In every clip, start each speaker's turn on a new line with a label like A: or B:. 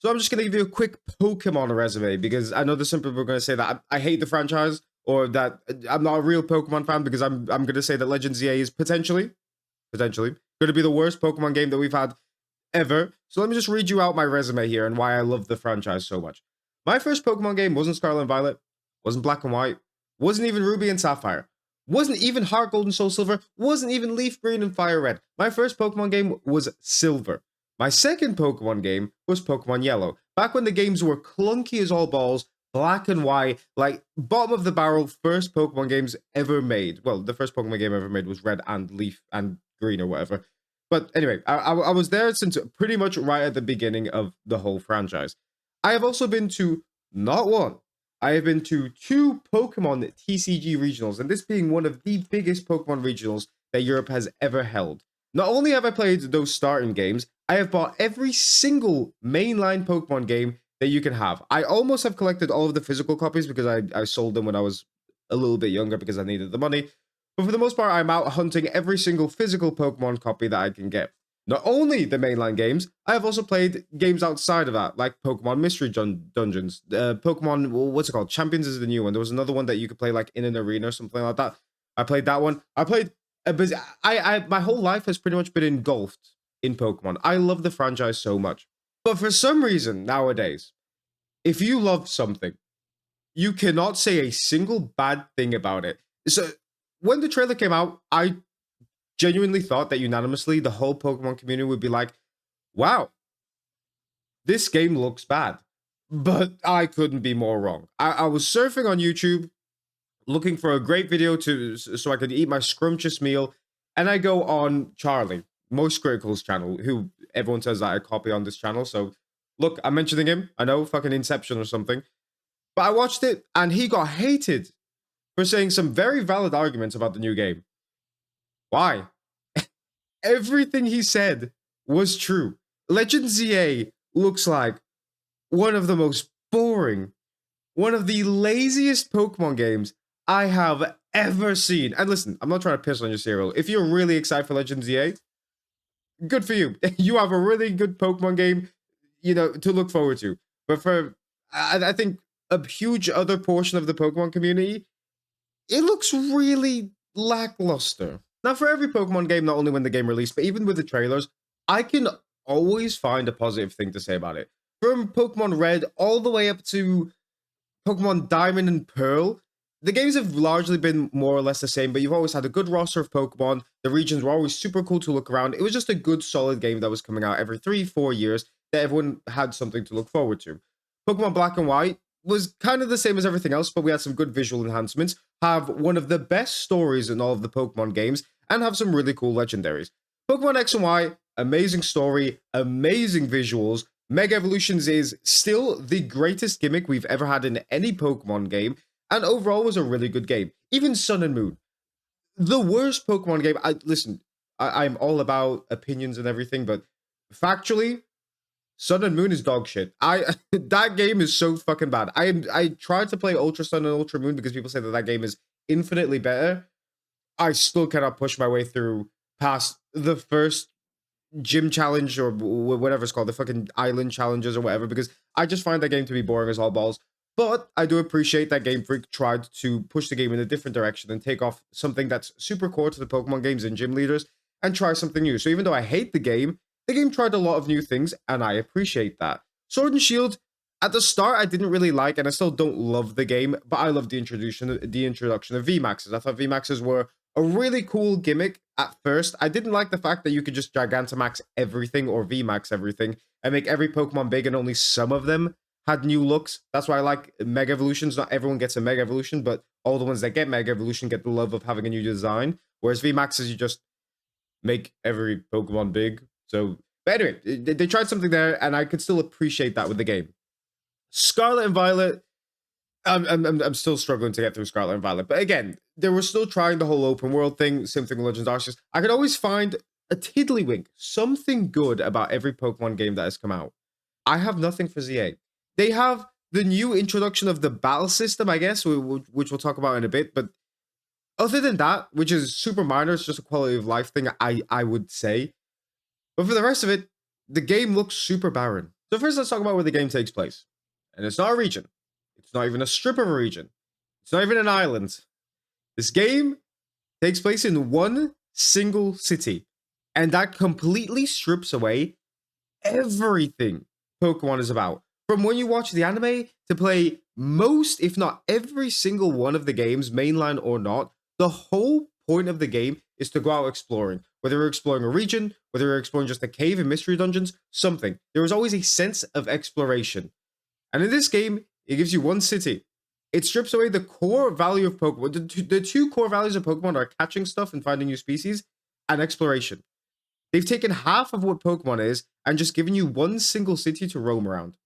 A: So I'm just going to give you a quick Pokemon resume because I know there's some people are going to say that I hate the franchise or that I'm not a real Pokemon fan because I'm going to say that Legends ZA is potentially going to be the worst Pokemon game that we've had ever. So let me just read you out my resume here and why I love the franchise so much. My first Pokemon game wasn't Scarlet and Violet, wasn't Black and White, wasn't even Ruby and Sapphire, wasn't even Heart Gold and Soul Silver, wasn't even Leaf Green and Fire Red. My first Pokemon game was Silver. My second Pokemon game was Pokemon Yellow. Back when the games were clunky as all balls, black and white, like bottom of the barrel first Pokemon games ever made. Well, the first Pokemon game ever made was Red and Leaf and Green or whatever. But anyway, I was there since pretty much right at the beginning of the whole franchise. I have also been to not one, I have been to two Pokemon TCG regionals, and this being one of the biggest Pokemon regionals that Europe has ever held. Not only have I played those starting games, I have bought every single mainline Pokemon game that you can have. I almost have collected all of the physical copies because I sold them when I was a little bit younger because I needed the money. But for the most part, I'm out hunting every single physical Pokemon copy that I can get. Not only the mainline games, I have also played games outside of that, like Pokemon Mystery Dungeons. Pokemon, what's it called? Champions is the new one. There was another one that you could play like in an arena or something like that. I played that one. I played my whole life has pretty much been engulfed in Pokemon. I love the franchise so much. But for some reason nowadays, if you love something, you cannot say a single bad thing about it. So when the trailer came out, I genuinely thought that unanimously the whole Pokemon community would be like, wow, this game looks bad. But I couldn't be more wrong. I was surfing on YouTube looking for a great video so I could eat my scrumptious meal, and I go on Charlie, Most Critical's channel, who everyone says that I copy on this channel. So look, I'm mentioning him. I know, fucking Inception or something. But I watched it, and he got hated for saying some very valid arguments about the new game. Why? Everything he said was true. Legend ZA looks like one of the most boring, one of the laziest Pokemon games I have ever seen. And listen, I'm not trying to piss on your cereal. If you're really excited for Legend ZA, good for you. You have a really good Pokemon game, to look forward to. But for, I think, a huge other portion of the Pokemon community, it looks really lackluster. Now, for every Pokemon game, not only when the game released, but even with the trailers, I can always find a positive thing to say about it. From Pokemon Red all the way up to Pokemon Diamond and Pearl, the games have largely been more or less the same, but you've always had a good roster of Pokemon. The regions were always super cool to look around. It was just a good, solid game that was coming out every 3-4 years that everyone had something to look forward to. Pokemon Black and White was kind of the same as everything else, but we had some good visual enhancements, have one of the best stories in all of the Pokemon games, and have some really cool legendaries. Pokemon X and Y, amazing story, amazing visuals. Mega Evolutions is still the greatest gimmick we've ever had in any Pokemon game, and overall was a really good game. Even Sun and Moon, the worst Pokemon game. I'm all about opinions and everything, but factually, Sun and Moon is dog shit. That game is so fucking bad. I tried to play Ultra Sun and Ultra Moon because people say that game is infinitely better. I still cannot push my way through past the first gym challenge or whatever it's called, the fucking island challenges or whatever, because I just find that game to be boring as all balls. But I do appreciate that Game Freak tried to push the game in a different direction and take off something that's super core to the Pokemon games and gym leaders and try something new. So even though I hate the game tried a lot of new things, and I appreciate that. Sword and Shield, at the start, I didn't really like, and I still don't love the game, but I love the introduction of VMAXs. I thought VMAXs were a really cool gimmick at first. I didn't like the fact that you could just Gigantamax everything or VMAX everything and make every Pokemon big and only some of them had new looks. That's why I like Mega Evolutions. Not everyone gets a Mega Evolution, but all the ones that get Mega Evolution get the love of having a new design. Whereas VMAXs, you just make every Pokemon big. So, but anyway, they tried something there, and I could still appreciate that with the game. Scarlet and Violet, I'm still struggling to get through Scarlet and Violet. But again, they were still trying the whole open world thing. Same thing with Legends Arceus. I could always find a tiddlywink, something good about every Pokemon game that has come out. I have nothing for ZA. They have the new introduction of the battle system, I guess, which we'll talk about in a bit. But other than that, which is super minor, it's just a quality of life thing, I would say. But for the rest of it, the game looks super barren. So first, let's talk about where the game takes place. And it's not a region. It's not even a strip of a region. It's not even an island. This game takes place in one single city. And that completely strips away everything Pokemon is about. From when you watch the anime to play most, if not every single one of the games, mainline or not, the whole point of the game is to go out exploring. Whether you're exploring a region, whether you're exploring just a cave and mystery dungeons, something. There is always a sense of exploration. And in this game, it gives you one city. It strips away the core value of Pokemon. The two core values of Pokemon are catching stuff and finding new species and exploration. They've taken half of what Pokemon is and just given you one single city to roam around.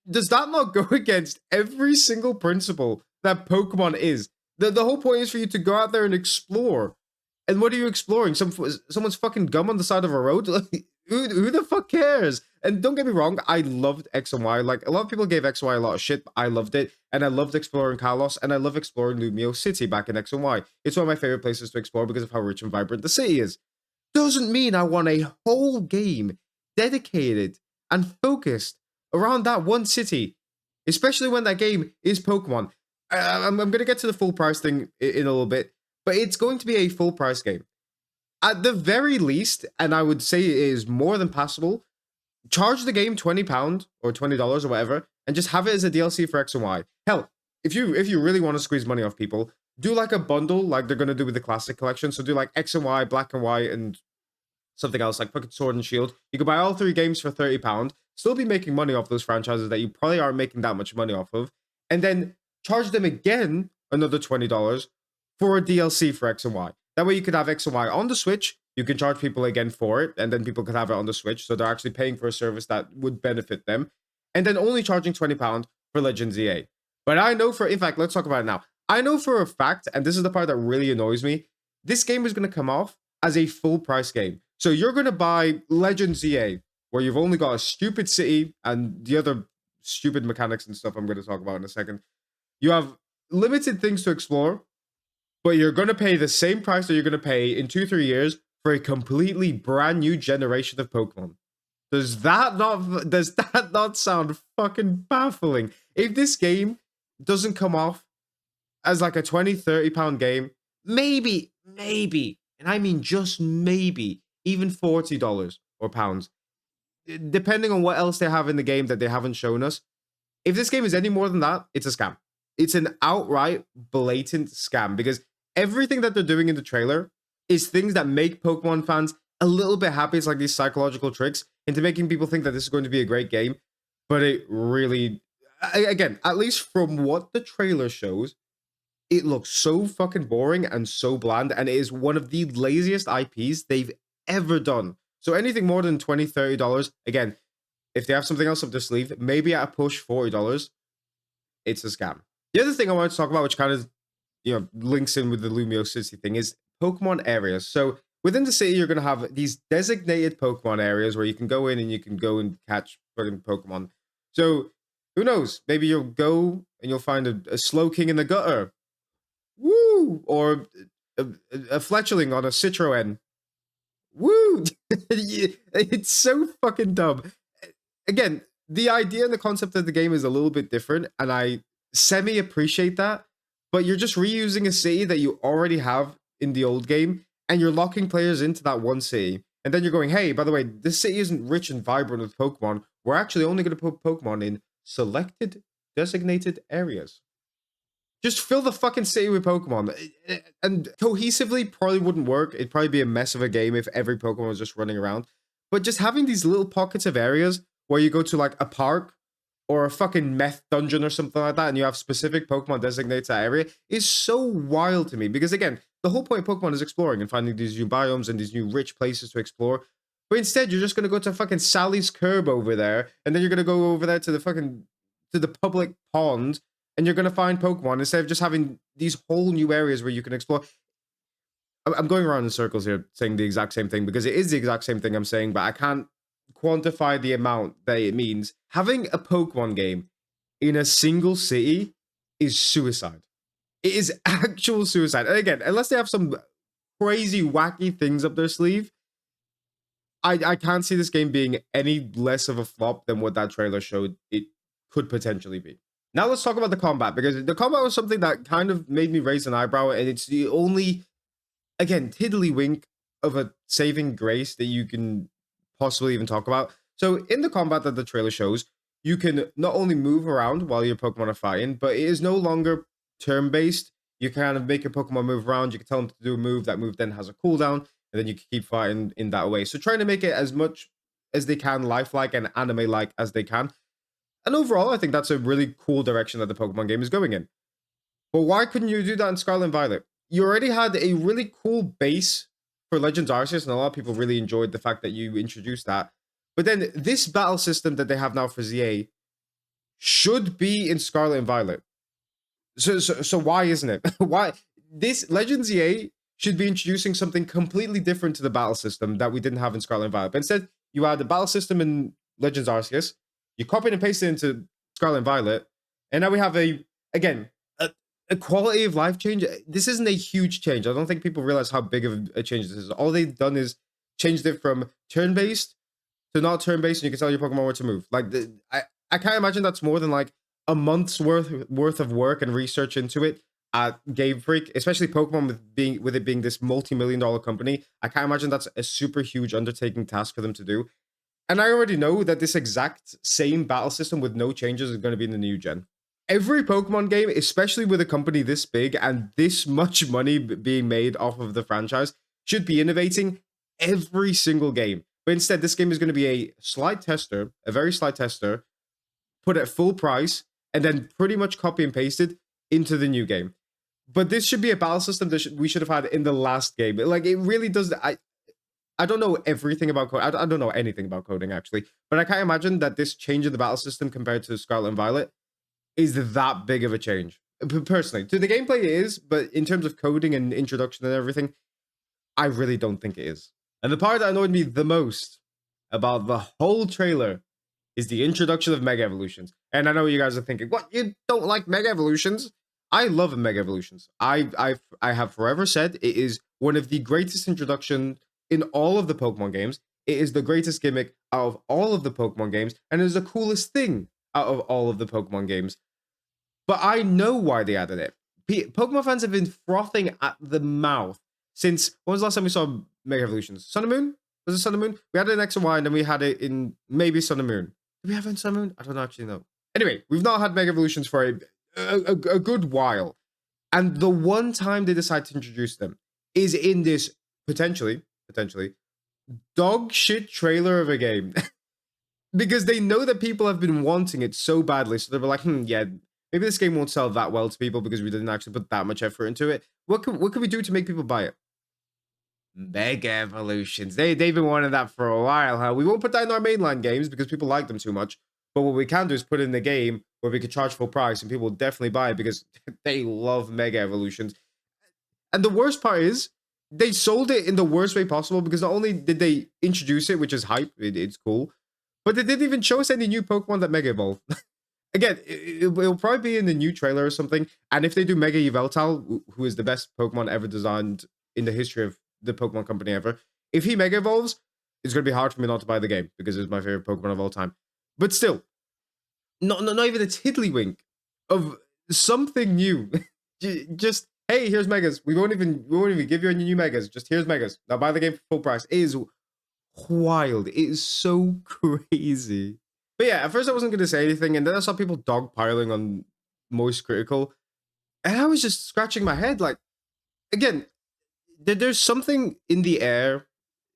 A: Does that not go against every single principle that Pokemon is? The whole point is for you to go out there and explore. And what are you exploring? Someone's fucking gum on the side of a road? Who the fuck cares? And don't get me wrong, I loved X and Y. Like, a lot of people gave X and Y a lot of shit, but I loved it. And I loved exploring Kalos, and I love exploring Lumio City back in X and Y. It's one of my favorite places to explore because of how rich and vibrant the city is. Doesn't mean I want a whole game dedicated and focused around that one city, especially when that game is Pokemon. I'm going to get to the full price thing in a little bit, but it's going to be a full price game. At the very least, and I would say it is more than passable, charge the game £20 or $20 or whatever, and just have it as a DLC for X and Y. Hell, if you really want to squeeze money off people, do like a bundle like they're going to do with the classic collection. So do like X and Y, Black and White, and something else like fucking Sword and Shield. You could buy all 3 games for £30, still be making money off those franchises that you probably aren't making that much money off of, and then charge them again another $20 for a DLC for X and Y. That way you could have X and Y on the Switch, you can charge people again for it, and then people could have it on the Switch, so they're actually paying for a service that would benefit them, and then only charging £20 for Legends EA. But I know in fact, let's talk about it now. I know for a fact, and this is the part that really annoys me, this game is going to come off as a full price game. So you're going to buy Legends EA, where you've only got a stupid city and the other stupid mechanics and stuff I'm going to talk about in a second. You have limited things to explore, but you're going to pay the same price that you're going to pay in 2-3 years for a completely brand new generation of Pokemon. Does that not sound fucking baffling? If this game doesn't come off as like a £20-30 game, maybe, and I mean just maybe, even $40 or pounds, depending on what else they have in the game that they haven't shown us. If this game is any more than that, it's a scam. It's an outright blatant scam, because everything that they're doing in the trailer is things that make Pokemon fans a little bit happy. It's like these psychological tricks into making people think that this is going to be a great game. But it really, again, at least from what the trailer shows, it looks so fucking boring and so bland, and it is one of the laziest IPs they've ever done. So anything more than $20-30, again, if they have something else up their sleeve, maybe at a push $40, it's a scam. The other thing I wanted to talk about, which kind of, links in with the Lumio City thing, is Pokemon areas. So within the city, you're going to have these designated Pokemon areas where you can go in and you can go and catch fucking Pokemon. So who knows? Maybe you'll go and you'll find a Slowking in the gutter. Woo! Or a Fletchling on a Citroen. Woo! It's so fucking dumb. Again, the idea and the concept of the game is a little bit different, and I semi-appreciate that, but you're just reusing a city that you already have in the old game, and you're locking players into that one city, and then you're going, hey, by the way, this city isn't rich and vibrant with Pokemon. We're actually only going to put Pokemon in selected, designated areas. Just fill the fucking city with Pokemon. And cohesively probably wouldn't work. It'd probably be a mess of a game if every Pokemon was just running around. But just having these little pockets of areas where you go to like a park or a fucking meth dungeon or something like that, and you have specific Pokemon designated to that area, is so wild to me. Because again, the whole point of Pokemon is exploring and finding these new biomes and these new rich places to explore. But instead, you're just going to go to fucking Sally's Curb over there, and then you're going to go over there to the public pond, and you're going to find Pokemon instead of just having these whole new areas where you can explore. I'm going around in circles here saying the exact same thing, because it is the exact same thing I'm saying, but I can't quantify the amount that it means. Having a Pokemon game in a single city is suicide. It is actual suicide. And again, unless they have some crazy, wacky things up their sleeve, I can't see this game being any less of a flop than what that trailer showed it could potentially be. Now let's talk about the combat, because the combat was something that kind of made me raise an eyebrow, and it's the only, again, tiddlywink of a saving grace that you can possibly even talk about. So in the combat that the trailer shows, you can not only move around while your Pokemon are fighting, but it is no longer turn-based. You can kind of make your Pokemon move around. You can tell them to do a move. That move then has a cooldown, and then you can keep fighting in that way. So trying to make it as much as they can lifelike and anime-like as they can. And overall, I think that's a really cool direction that the Pokemon game is going in. But why couldn't you do that in Scarlet and Violet? You already had a really cool base for Legends Arceus, and a lot of people really enjoyed the fact that you introduced that. But then this battle system that they have now for ZA should be in Scarlet and Violet. So why isn't it? Why this Legends ZA should be introducing something completely different to the battle system that we didn't have in Scarlet and Violet. But instead, you had the battle system in Legends Arceus, you copy and paste it into Scarlet and Violet, and now we have again a quality of life change. This isn't a huge change. I don't think people realize how big of a change this is. All they've done is changed it from turn-based to not turn-based, and you can tell your Pokemon where to move. Like I can't imagine that's more than like a month's worth of work and research into it at Game Freak, especially Pokemon with it being this multi-million-dollar company. I can't imagine that's a super huge undertaking task for them to do. And I already know that this exact same battle system with no changes is going to be in the new gen. Every Pokemon game, especially with a company this big and this much money being made off of the franchise, should be innovating every single game. But instead, this game is going to be a slide tester, a very slide tester, put at full price, and then pretty much copy and pasted into the new game. But this should be a battle system that we should have had in the last game. Like, it really does. I don't know everything about coding. I don't know anything about coding, actually. But I can't imagine that this change in the battle system compared to Scarlet and Violet is that big of a change. Personally, to the gameplay it is, but in terms of coding and introduction and everything, I really don't think it is. And the part that annoyed me the most about the whole trailer is the introduction of Mega Evolutions. And I know you guys are thinking, what, you don't like Mega Evolutions? I love Mega Evolutions. I have forever said it is one of the greatest introduction in all of the Pokemon games. It is the greatest gimmick out of all of the Pokemon games, and it is the coolest thing out of all of the Pokemon games. But I know why they added it. Pokemon fans have been frothing at the mouth since, when was the last time we saw Mega Evolutions? Sun and Moon? Was it Sun and Moon? We had it in X and Y, and then we had it in maybe Sun and Moon. Did we have it in Sun and Moon? I don't actually know. Anyway, we've not had Mega Evolutions for a good while. And the one time they decide to introduce them is in this potentially dog shit trailer of a game. Because they know that people have been wanting it so badly. So they're like, yeah, maybe this game won't sell that well to people because we didn't actually put that much effort into it. What can we do to make people buy it? Mega Evolutions. They've been wanting that for a while, huh? We won't put that in our mainline games because people like them too much. But what we can do is put it in the game where we can charge full price and people will definitely buy it because they love Mega Evolutions. And the worst part is, they sold it in the worst way possible because not only did they introduce it, which is hype, it's cool, but they didn't even show us any new Pokemon that Mega Evolve. Again, it'll probably be in the new trailer or something. And if they do Mega Yveltal, who is the best Pokemon ever designed in the history of the Pokemon company ever, if he Mega Evolves, it's going to be hard for me not to buy the game because it's my favorite Pokemon of all time. But still, not even a tiddlywink of something new. Just, hey, here's Megas. We won't even give you any new Megas. Just here's Megas. Now buy the game for full price. It is wild. It is so crazy. But yeah, at first I wasn't going to say anything, and then I saw people dogpiling on Moist Critical, and I was just scratching my head. Like, again, there's something in the air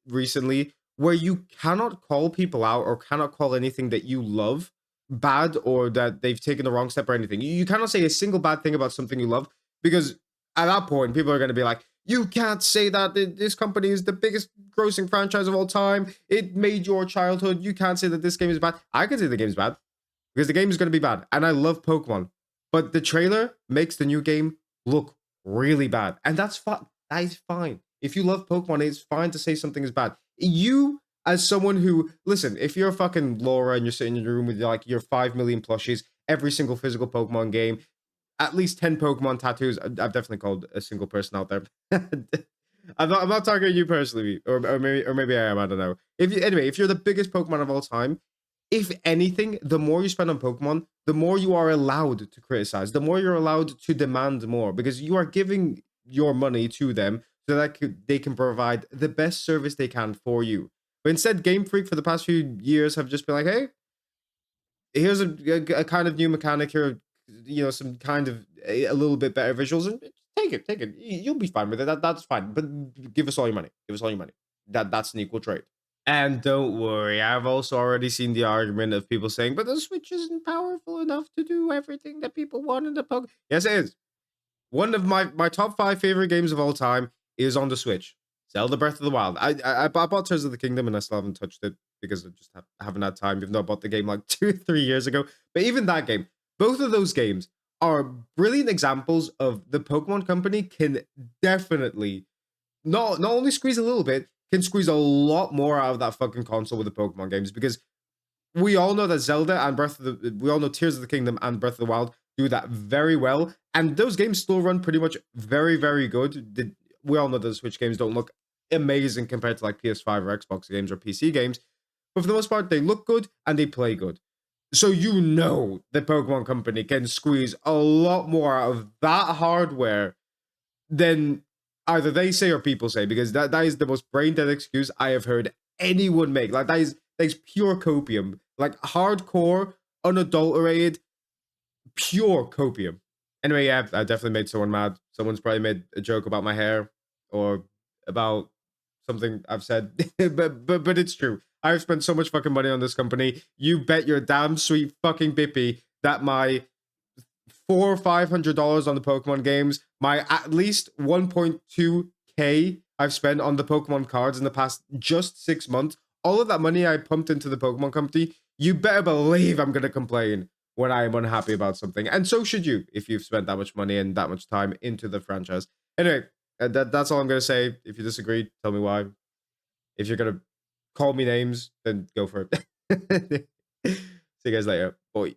A: recently where you cannot call people out or cannot call anything that you love bad or that they've taken the wrong step or anything. You cannot say a single bad thing about something you love because at that point, people are going to be like, you can't say that this company is the biggest grossing franchise of all time. It made your childhood. You can't say that this game is bad. I can say the game is bad because the game is going to be bad. And I love Pokemon. But the trailer makes the new game look really bad. And that's fine. That is fine. If you love Pokemon, it's fine to say something is bad. You, as someone who, listen, if you're fucking Laura and you're sitting in your room with like your 5 million plushies, every single physical Pokemon game, at least 10 Pokemon tattoos. I've definitely called a single person out there. I'm not talking to you personally, or maybe I am. I don't know. If you're the biggest Pokemon of all time, if anything, the more you spend on Pokemon, the more you are allowed to criticize, the more you're allowed to demand more, because you are giving your money to them so that they can provide the best service they can for you. But instead, Game Freak for the past few years have just been like, hey, here's a kind of new mechanic here, some kind of a little bit better visuals, and take it. You'll be fine with it. That's fine. But give us all your money. Give us all your money. That's an equal trade. And don't worry, I've also already seen the argument of people saying, but the Switch isn't powerful enough to do everything that people want in the Pokemon. Yes, it is. One of my top 5 favorite games of all time is on the Switch. Zelda Breath of the Wild. I bought Tears of the Kingdom and I still haven't touched it because I just haven't had time. Even though I bought the game like 2 3 years ago. But even that game, both of those games are brilliant examples of the Pokemon Company can definitely not only squeeze a little bit, can squeeze a lot more out of that fucking console with the Pokemon games, because we all know that Zelda and we all know Tears of the Kingdom and Breath of the Wild do that very well, and those games still run pretty much very, very good. We all know that the Switch games don't look amazing compared to like PS5 or Xbox games or PC games, but for the most part, they look good and they play good. So you know the Pokemon Company can squeeze a lot more out of that hardware than either they say or people say, because that is the most brain dead excuse I have heard anyone make. Like that is pure copium, like hardcore, unadulterated, pure copium. Anyway, yeah, I definitely made someone mad. Someone's probably made a joke about my hair or about something I've said, but it's true. I've spent so much fucking money on this company. You bet your damn sweet fucking bippy that my $400 or $500 on the Pokemon games, my at least 1.2K I've spent on the Pokemon cards in the past just 6 months, all of that money I pumped into the Pokemon Company, you better believe I'm gonna complain when I am unhappy about something. And so should you if you've spent that much money and that much time into the franchise. Anyway, that's all I'm gonna say. If you disagree, tell me why. If you're gonna call me names, then go for it. See you guys later. Bye.